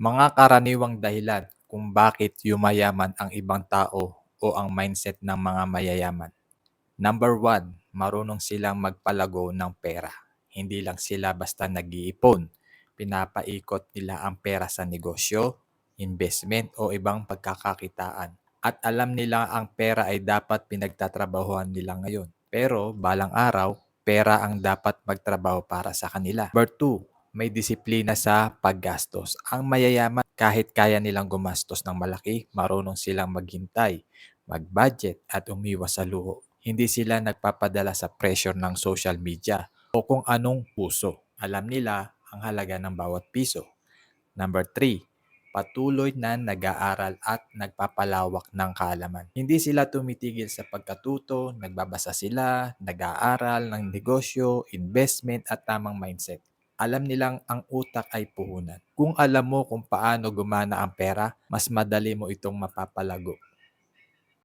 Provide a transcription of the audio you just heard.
Mga karaniwang dahilan kung bakit yumayaman ang ibang tao o ang mindset ng mga mayayaman. Number one, marunong silang magpalago ng pera. Hindi lang sila basta nag-iipon. Pinapaikot nila ang pera sa negosyo, investment o ibang pagkakakitaan. At alam nila ang pera ay dapat pinagtatrabahuan nila ngayon. Pero balang araw, pera ang dapat magtrabaho para sa kanila. Number two, may disiplina sa paggastos. Ang mayayaman, kahit kaya nilang gumastos ng malaki, marunong silang maghintay, mag-budget at umiwas sa luho. Hindi sila nagpapadala sa pressure ng social media o kung anong uso. Alam nila ang halaga ng bawat piso. Number three, patuloy na nag-aaral at nagpapalawak ng kaalaman. Hindi sila tumitigil sa pagkatuto, nagbabasa sila, nag-aaral ng negosyo, investment at tamang mindset. Alam nilang ang utak ay puhunan. Kung alam mo kung paano gumana ang pera, mas madali mo itong mapapalago.